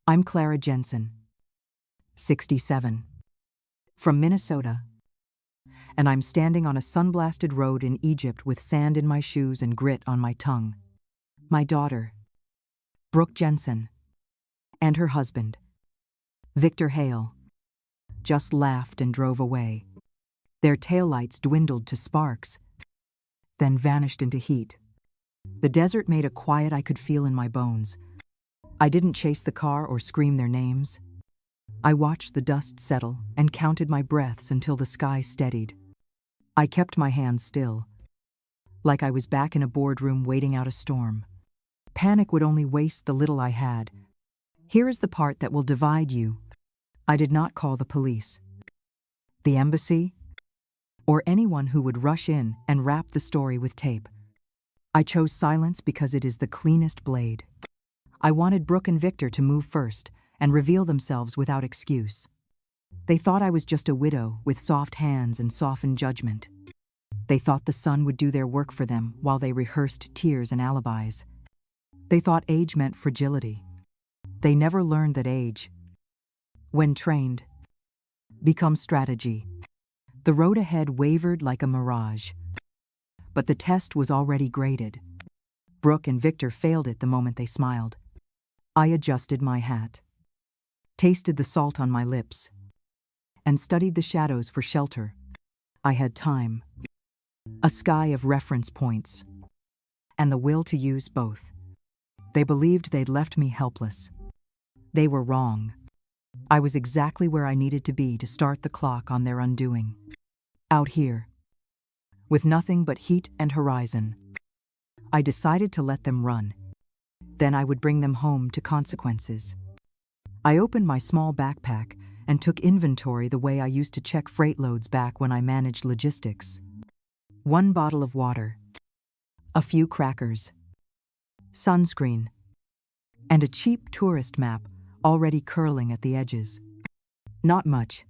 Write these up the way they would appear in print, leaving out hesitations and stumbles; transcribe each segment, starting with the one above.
I'm Clara Jensen, 67, from Minnesota, and I'm standing on a sun-blasted road in Egypt with sand in my shoes and grit on my tongue. My daughter, Brooke Jensen, and her husband, Victor Hale, just laughed and drove away. Their taillights dwindled to sparks, then vanished into heat. The desert made a quiet I could feel in my bones. I didn't chase the car or scream their names. I watched the dust settle and counted my breaths until the sky steadied. I kept my hands still, like I was back in a boardroom waiting out a storm. Panic would only waste the little I had. Here is the part that will divide you. I did not call the police, the embassy, or anyone who would rush in and wrap the story with tape. I chose silence because it is the cleanest blade. I wanted Brooke and Victor to move first and reveal themselves without excuse. They thought I was just a widow with soft hands and softened judgment. They thought the sun would do their work for them while they rehearsed tears and alibis. They thought age meant fragility. They never learned that age, when trained, becomes strategy. The road ahead wavered like a mirage, but the test was already graded. Brooke and Victor failed it the moment they smiled. I adjusted my hat, tasted the salt on my lips, and studied the shadows for shelter. I had time, a sky of reference points, and the will to use both. They believed they'd left me helpless. They were wrong. I was exactly where I needed to be to start the clock on their undoing. Out here, with nothing but heat and horizon, I decided to let them run. Then I would bring them home to consequences. I opened my small backpack and took inventory the way I used to check freight loads back when I managed logistics. 1 bottle of water, a few crackers, sunscreen, and a cheap tourist map already curling at the edges. Not much,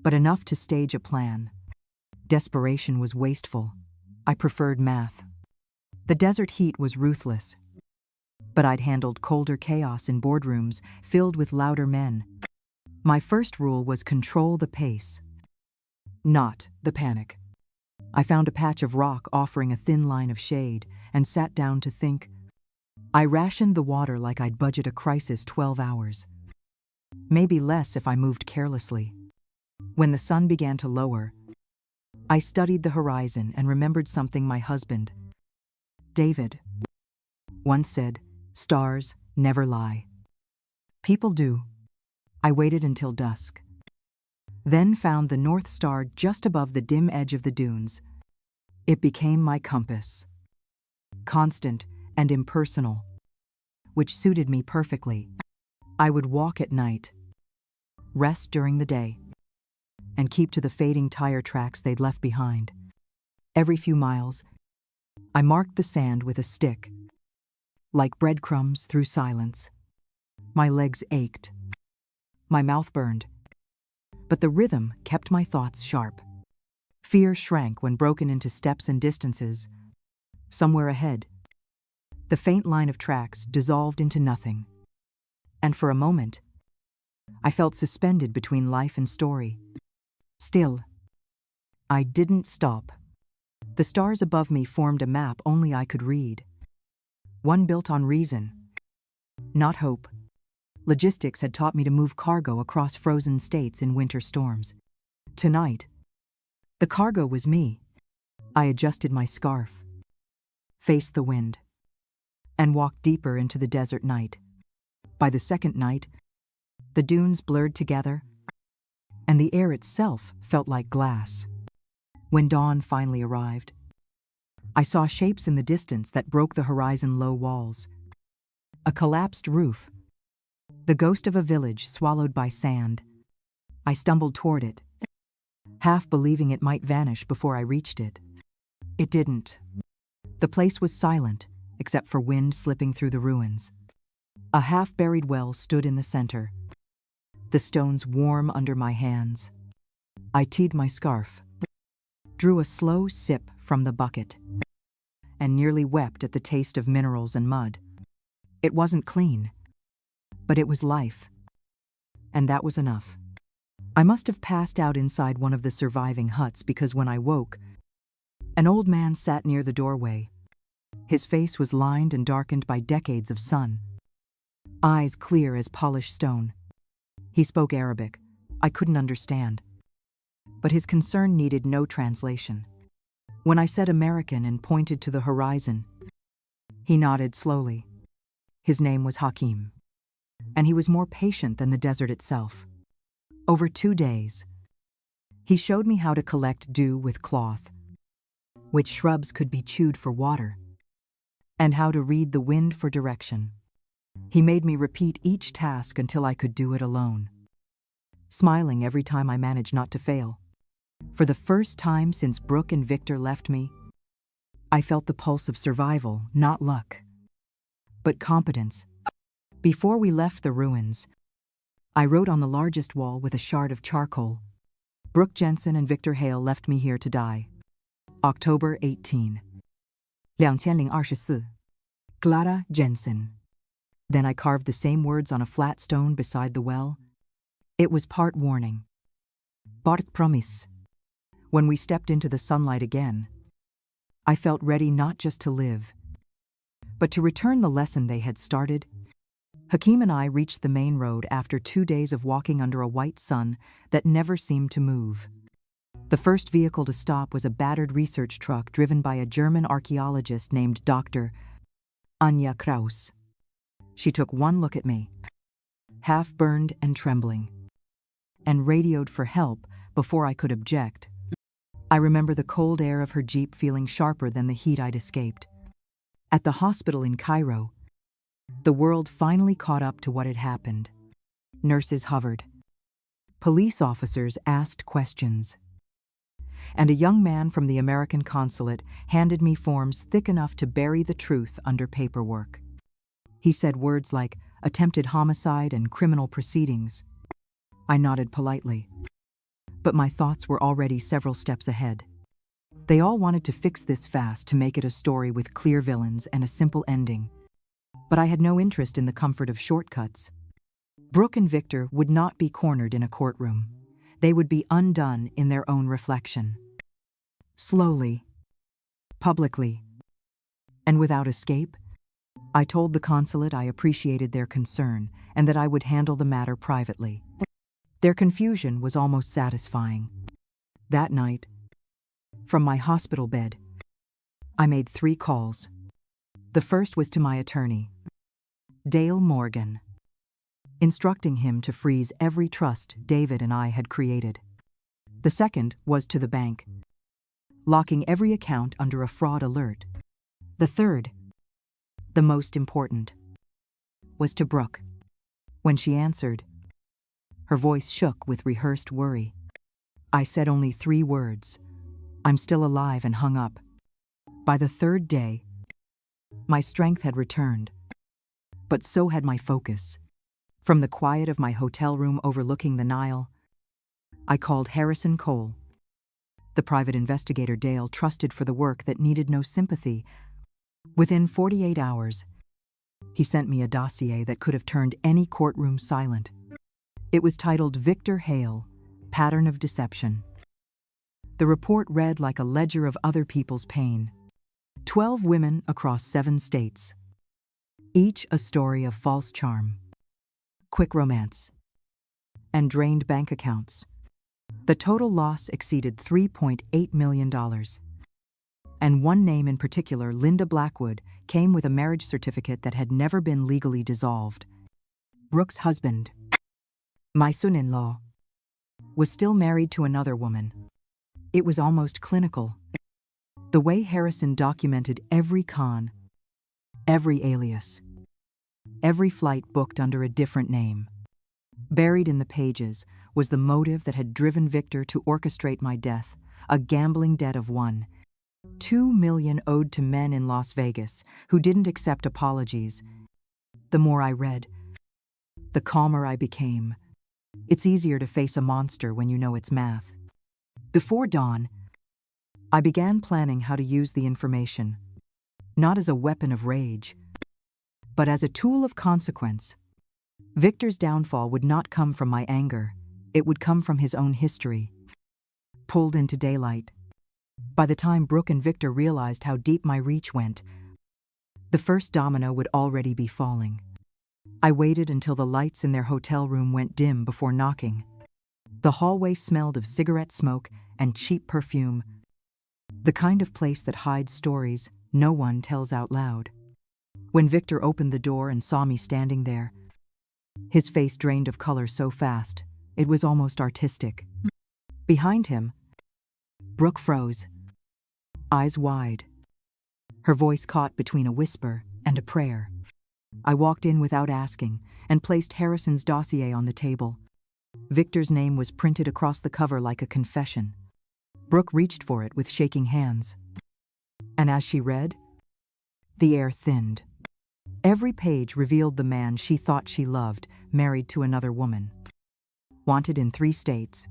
but enough to stage a plan. Desperation was wasteful. I preferred math. The desert heat was ruthless, but I'd handled colder chaos in boardrooms filled with louder men. My first rule was control the pace, not the panic. I found a patch of rock offering a thin line of shade and sat down to think. I rationed the water like I'd budget a crisis 12 hours. Maybe less if I moved carelessly. When the sun began to lower, I studied the horizon and remembered something my husband, David, once said: "Stars never lie." People do. I waited until dusk, then found the North Star just above the dim edge of the dunes. It became my compass, constant and impersonal, which suited me perfectly. I would walk at night, rest during the day, and keep to the fading tire tracks they'd left behind. Every few miles, I marked the sand with a stick, like breadcrumbs through silence. My legs ached, my mouth burned, but the rhythm kept my thoughts sharp. Fear shrank when broken into steps and distances. Somewhere ahead, the faint line of tracks dissolved into nothing, and for a moment, I felt suspended between life and story. Still, I didn't stop. The stars above me formed a map only I could read. One built on reason, not hope. Logistics had taught me to move cargo across frozen states in winter storms. Tonight, the cargo was me. I adjusted my scarf, faced the wind, and walked deeper into the desert night. By the second night, the dunes blurred together, and the air itself felt like glass. When dawn finally arrived, I saw shapes in the distance that broke the horizon low walls. A collapsed roof, the ghost of a village swallowed by sand. I stumbled toward it, half believing it might vanish before I reached it. It didn't. The place was silent, except for wind slipping through the ruins. A half-buried well stood in the center, the stones warm under my hands. I teed my scarf, drew a slow sip from the bucket, and nearly wept at the taste of minerals and mud. It wasn't clean, But it was life. And that was enough. I must have passed out inside one of the surviving huts because when I woke, an old man sat near the doorway. His face was lined and darkened by decades of sun. Eyes clear as polished stone. He spoke Arabic. I couldn't understand. But his concern needed no translation. When I said American and pointed to the horizon, he nodded slowly. His name was Hakim. And he was more patient than the desert itself. Over 2 days, he showed me how to collect dew with cloth, which shrubs could be chewed for water, and how to read the wind for direction. He made me repeat each task until I could do it alone, smiling every time I managed not to fail. For the first time since Brooke and Victor left me, I felt the pulse of survival, not luck, but competence. Before we left the ruins, I wrote on the largest wall with a shard of charcoal, "Brooke Jensen and Victor Hale left me here to die. October 18. 2024. Clara Jensen." Then I carved the same words on a flat stone beside the well. It was part warning, part promise. When we stepped into the sunlight again, I felt ready not just to live, but to return the lesson they had started. Hakim and I reached the main road after 2 days of walking under a white sun that never seemed to move. The first vehicle to stop was a battered research truck driven by a German archaeologist named Dr. Anja Kraus. She took one look at me, half-burned and trembling, and radioed for help before I could object. I remember the cold air of her Jeep feeling sharper than the heat I'd escaped. At the hospital in Cairo, the world finally caught up to what had happened. Nurses hovered. Police officers asked questions. And a young man from the American consulate handed me forms thick enough to bury the truth under paperwork. He said words like attempted homicide and criminal proceedings. I nodded politely. But my thoughts were already several steps ahead. They all wanted to fix this fast to make it a story with clear villains and a simple ending. But I had no interest in the comfort of shortcuts. Brooke and Victor would not be cornered in a courtroom. They would be undone in their own reflection. Slowly, publicly, and without escape, I told the consulate I appreciated their concern and that I would handle the matter privately. Their confusion was almost satisfying. That night, from my hospital bed, I made 3 calls. The first was to my attorney, Dale Morgan, instructing him to freeze every trust David and I had created. The second was to the bank, locking every account under a fraud alert. The third, the most important, was to Brooke. When she answered, her voice shook with rehearsed worry. I said only 3 words, "I'm still alive," and hung up. By the 3rd day, my strength had returned, but so had my focus. From the quiet of my hotel room overlooking the Nile, I called Harrison Cole, the private investigator Dale trusted for the work that needed no sympathy. Within 48 hours, he sent me a dossier that could have turned any courtroom silent. It was titled Victor Hale, Pattern of Deception. The report read like a ledger of other people's pain. 12 women across 7 states, each a story of false charm, quick romance, and drained bank accounts. The total loss exceeded $3.8 million. And one name in particular, Linda Blackwood, came with a marriage certificate that had never been legally dissolved. Brooke's husband, my son-in-law, was still married to another woman. It was almost clinical. The way Harrison documented every con, every alias, every flight booked under a different name. Buried in the pages was the motive that had driven Victor to orchestrate my death, a gambling debt of $2 million owed to men in Las Vegas who didn't accept apologies. The more I read, the calmer I became. It's easier to face a monster when you know its math. Before dawn, I began planning how to use the information, not as a weapon of rage, but as a tool of consequence. Victor's downfall would not come from my anger. It would come from his own history. Pulled into daylight. By the time Brooke and Victor realized how deep my reach went, the first domino would already be falling. I waited until the lights in their hotel room went dim before knocking. The hallway smelled of cigarette smoke and cheap perfume, the kind of place that hides stories no one tells out loud. When Victor opened the door and saw me standing there, his face drained of color so fast, it was almost artistic. Behind him, Brooke froze, eyes wide, her voice caught between a whisper and a prayer. I walked in without asking and placed Harrison's dossier on the table. Victor's name was printed across the cover like a confession. Brooke reached for it with shaking hands. And as she read, the air thinned. Every page revealed the man she thought she loved, married to another woman. Wanted in 3 states.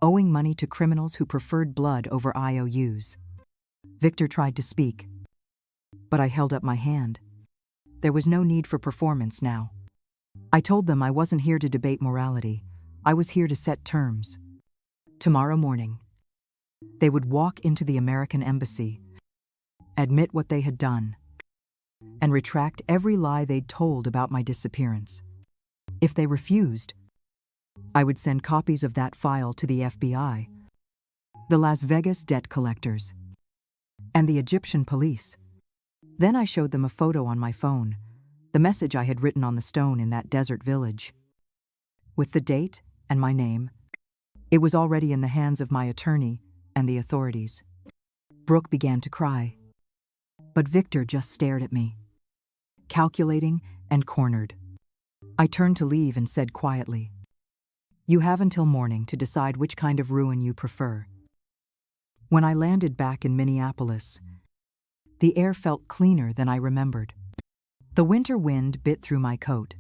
Owing money to criminals who preferred blood over IOUs. Victor tried to speak, but I held up my hand. There was no need for performance now. I told them I wasn't here to debate morality. I was here to set terms. Tomorrow morning, they would walk into the American embassy, admit what they had done, and retract every lie they'd told about my disappearance. If they refused, I would send copies of that file to the FBI, the Las Vegas debt collectors, and the Egyptian police. Then I showed them a photo on my phone, the message I had written on the stone in that desert village. With the date and my name, it was already in the hands of my attorney and the authorities. Brooke began to cry, but Victor just stared at me, calculating and cornered. I turned to leave and said quietly, "You have until morning to decide which kind of ruin you prefer." When I landed back in Minneapolis, the air felt cleaner than I remembered. The winter wind bit through my coat,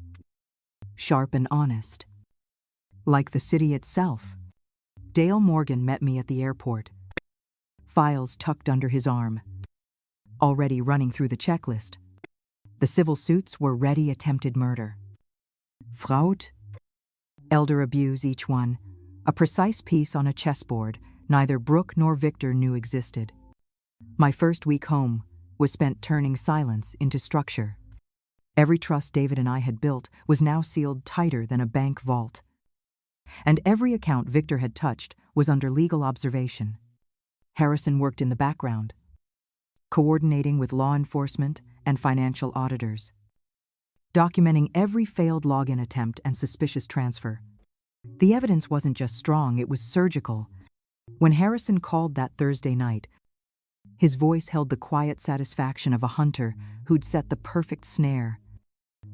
sharp and honest. Like the city itself, Dale Morgan met me at the airport, files tucked under his arm, already running through the checklist. The civil suits were ready: attempted murder, Fraud, elder abuse, each one a precise piece on a chessboard neither Brooke nor Victor knew existed. My first week home was spent turning silence into structure. Every trust David and I had built was now sealed tighter than a bank vault. And every account Victor had touched was under legal observation. Harrison worked in the background, coordinating with law enforcement and financial auditors, documenting every failed login attempt and suspicious transfer. The evidence wasn't just strong, it was surgical. When Harrison called that Thursday night, his voice held the quiet satisfaction of a hunter who'd set the perfect snare.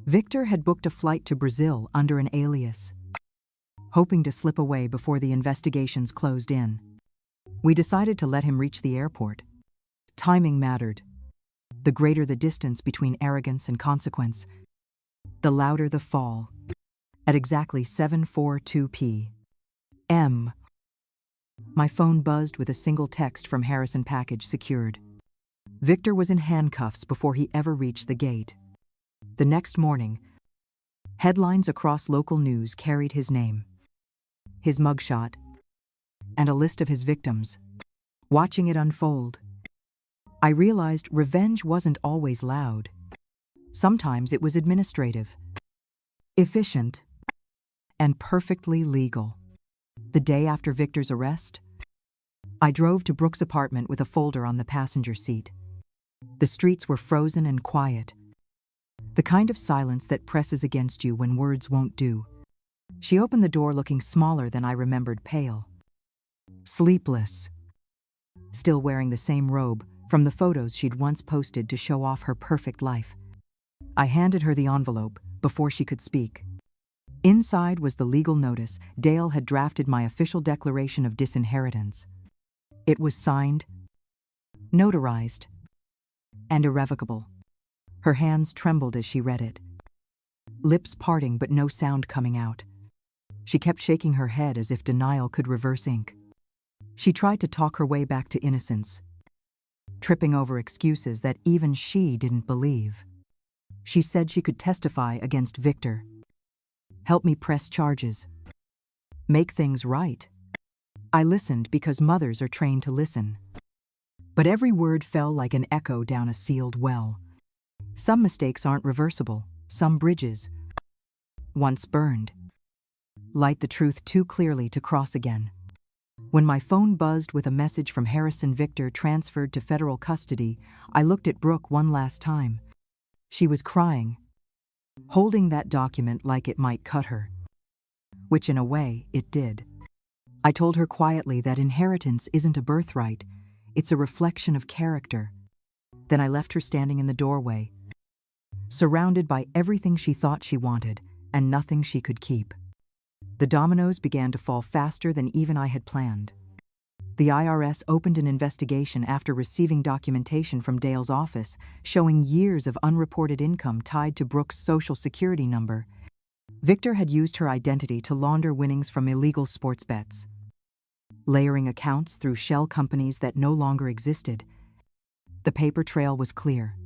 Victor had booked a flight to Brazil under an alias, hoping to slip away before the investigations closed in. We decided to let him reach the airport. Timing mattered. The greater the distance between arrogance and consequence, the louder the fall. At exactly 7:42 p.m., my phone buzzed with a single text from Harrison, package secured. Victor was in handcuffs before he ever reached the gate. The next morning, headlines across local news carried his name, his mugshot, and a list of his victims. Watching it unfold, I realized revenge wasn't always loud. Sometimes it was administrative, efficient, and perfectly legal. The day after Victor's arrest, I drove to Brooke's apartment with a folder on the passenger seat. The streets were frozen and quiet, the kind of silence that presses against you when words won't do. She opened the door looking smaller than I remembered, pale, sleepless, still wearing the same robe from the photos she'd once posted to show off her perfect life. I handed her the envelope before she could speak. Inside was the legal notice. Dale had drafted my official declaration of disinheritance. It was signed, notarized, and irrevocable. Her hands trembled as she read it, lips parting but no sound coming out. She kept shaking her head as if denial could reverse ink. She tried to talk her way back to innocence, tripping over excuses that even she didn't believe. She said she could testify against Victor, Help me press charges. Make things right. I listened because mothers are trained to listen. But every word fell like an echo down a sealed well. Some mistakes aren't reversible, some bridges, once burned, light the truth too clearly to cross again. When my phone buzzed with a message from Harrison Victor transferred to federal custody, I looked at Brooke one last time. She was crying, holding that document like it might cut her. Which in a way, it did. I told her quietly that inheritance isn't a birthright, it's a reflection of character. Then I left her standing in the doorway, surrounded by everything she thought she wanted and nothing she could keep. The dominoes began to fall faster than even I had planned. The IRS opened an investigation after receiving documentation from Dale's office showing years of unreported income tied to Brooke's Social Security number. Victor had used her identity to launder winnings from illegal sports bets, layering accounts through shell companies that no longer existed. The paper trail was clear,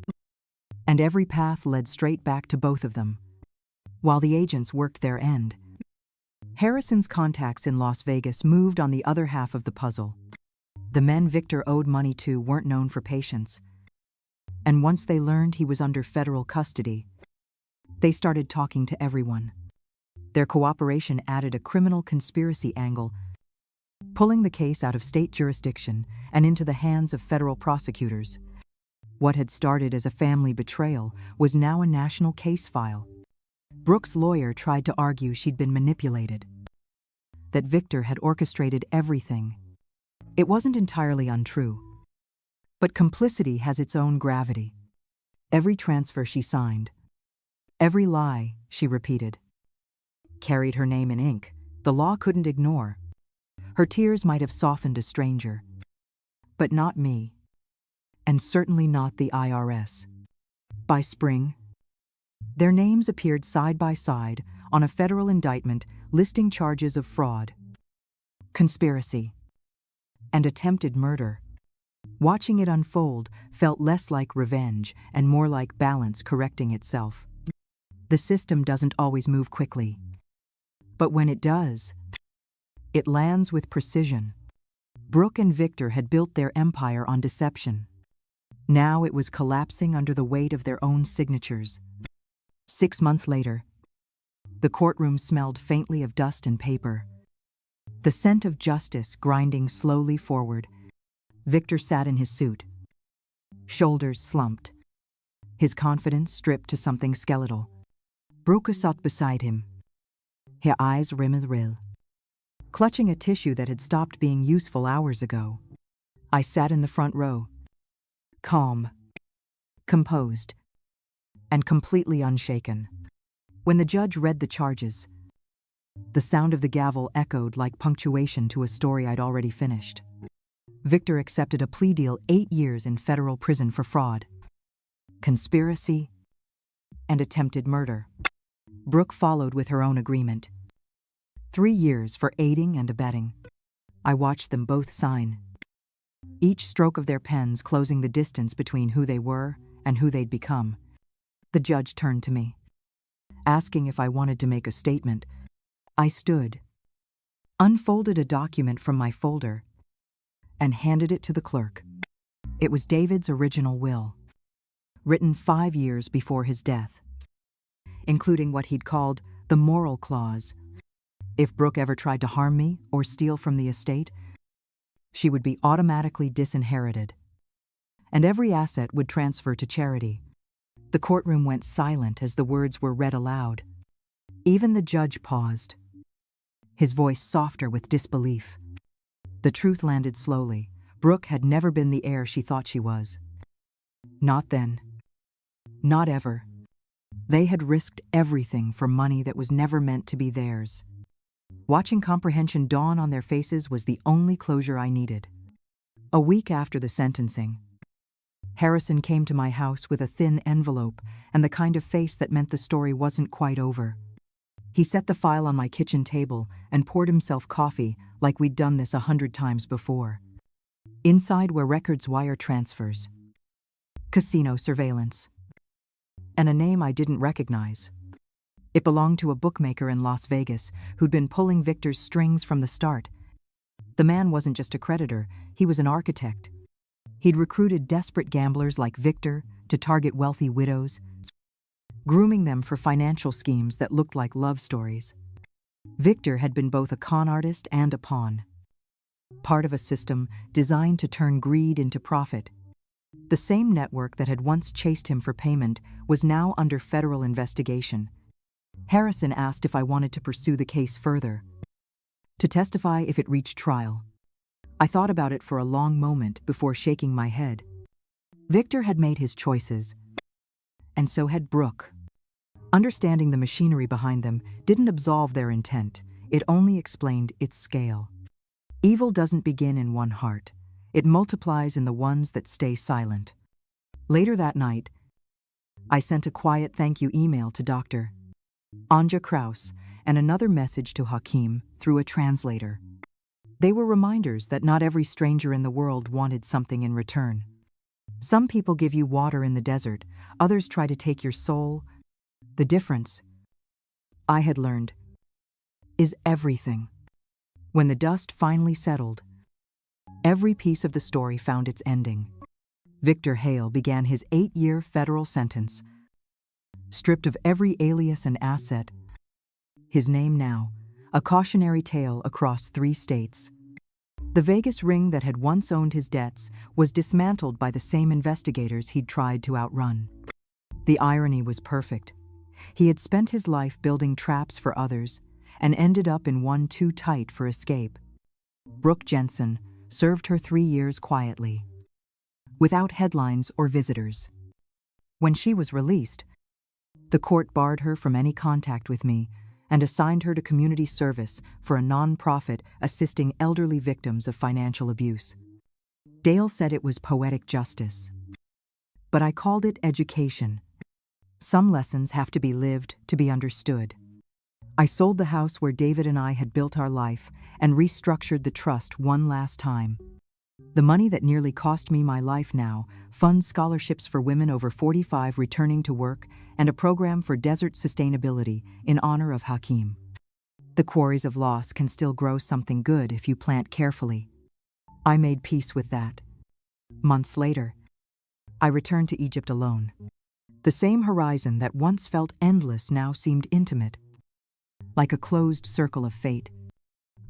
and every path led straight back to both of them, while the agents worked their end. Harrison's contacts in Las Vegas moved on the other half of the puzzle. The men Victor owed money to weren't known for patience, and once they learned he was under federal custody, they started talking to everyone. Their cooperation added a criminal conspiracy angle, pulling the case out of state jurisdiction and into the hands of federal prosecutors. What had started as a family betrayal was now a national case file. Brooke's lawyer tried to argue she'd been manipulated, that Victor had orchestrated everything. It wasn't entirely untrue, but complicity has its own gravity. Every transfer she signed, every lie she repeated, carried her name in ink the law couldn't ignore. Her tears might have softened a stranger, but not me, and certainly not the IRS. By spring, their names appeared side by side on a federal indictment listing charges of fraud, conspiracy, and attempted murder. Watching it unfold felt less like revenge and more like balance correcting itself. The system doesn't always move quickly, but when it does, it lands with precision. Brooke and Victor had built their empire on deception. Now it was collapsing under the weight of their own signatures. 6 months later, the courtroom smelled faintly of dust and paper, the scent of justice grinding slowly forward. Victor sat in his suit, shoulders slumped, his confidence stripped to something skeletal. Brooke sat beside him, her eyes rimmed, clutching a tissue that had stopped being useful hours ago. I sat in the front row, calm, composed, and completely unshaken. When the judge read the charges, the sound of the gavel echoed like punctuation to a story I'd already finished. Victor accepted a plea deal, 8 years in federal prison for fraud, conspiracy, and attempted murder. Brooke followed with her own agreement, 3 years for aiding and abetting. I watched them both sign, each stroke of their pens closing the distance between who they were and who they'd become. The judge turned to me, asking if I wanted to make a statement. I stood, unfolded a document from my folder, and handed it to the clerk. It was David's original will, written 5 years before his death, including what he'd called the moral clause. If Brooke ever tried to harm me or steal from the estate, she would be automatically disinherited, and every asset would transfer to charity. The courtroom went silent as the words were read aloud. Even the judge paused, his voice softer with disbelief. The truth landed slowly. Brooke had never been the heir she thought she was. Not then. Not ever. They had risked everything for money that was never meant to be theirs. Watching comprehension dawn on their faces was the only closure I needed. A week after the sentencing, Harrison came to my house with a thin envelope and the kind of face that meant the story wasn't quite over. He set the file on my kitchen table and poured himself coffee like we'd done this 100 times before. Inside were records, wire transfers, casino surveillance, and a name I didn't recognize. It belonged to a bookmaker in Las Vegas who'd been pulling Victor's strings from the start. The man wasn't just a creditor, he was an architect. He'd recruited desperate gamblers like Victor to target wealthy widows, grooming them for financial schemes that looked like love stories. Victor had been both a con artist and a pawn, part of a system designed to turn greed into profit. The same network that had once chased him for payment was now under federal investigation. Harrison asked if I wanted to pursue the case further, to testify if it reached trial. I thought about it for a long moment before shaking my head. Victor had made his choices, and so had Brooke. Understanding the machinery behind them didn't absolve their intent, it only explained its scale. Evil doesn't begin in one heart. It multiplies in the ones that stay silent. Later that night, I sent a quiet thank you email to Dr. Anja Kraus and another message to Hakeem through a translator. They were reminders that not every stranger in the world wanted something in return. Some people give you water in the desert, others try to take your soul. The difference, I had learned, is everything. When the dust finally settled, every piece of the story found its ending. Victor Hale began his 8-year federal sentence, stripped of every alias and asset. His name now, a cautionary tale across 3 states. The Vegas ring that had once owned his debts was dismantled by the same investigators he'd tried to outrun. The irony was perfect. He had spent his life building traps for others and ended up in one too tight for escape. Brooke Jensen served her 3 years quietly, without headlines or visitors. When she was released, the court barred her from any contact with me and assigned her to community service for a nonprofit assisting elderly victims of financial abuse. Dale said it was poetic justice, but I called it education. Some lessons have to be lived to be understood. I sold the house where David and I had built our life and restructured the trust one last time. The money that nearly cost me my life now funds scholarships for women over 45 returning to work and a program for desert sustainability in honor of Hakeem. The quarries of loss can still grow something good if you plant carefully. I made peace with that. Months later, I returned to Egypt alone. The same horizon that once felt endless now seemed intimate, like a closed circle of fate.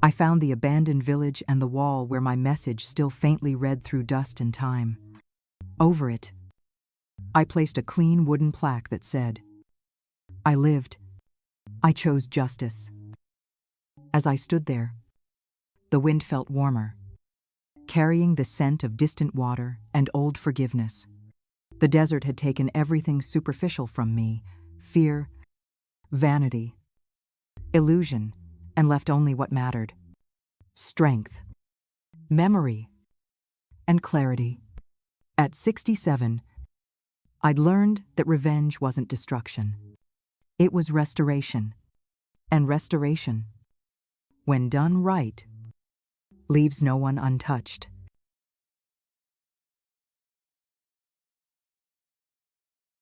I found the abandoned village and the wall where my message still faintly read through dust and time. Over it, I placed a clean wooden plaque that said, "I lived. I chose justice." As I stood there, the wind felt warmer, carrying the scent of distant water and old forgiveness. The desert had taken everything superficial from me: fear, vanity, illusion, and left only what mattered: strength, memory, and clarity. At 67, I'd learned that revenge wasn't destruction. It was restoration. And restoration, when done right, leaves no one untouched.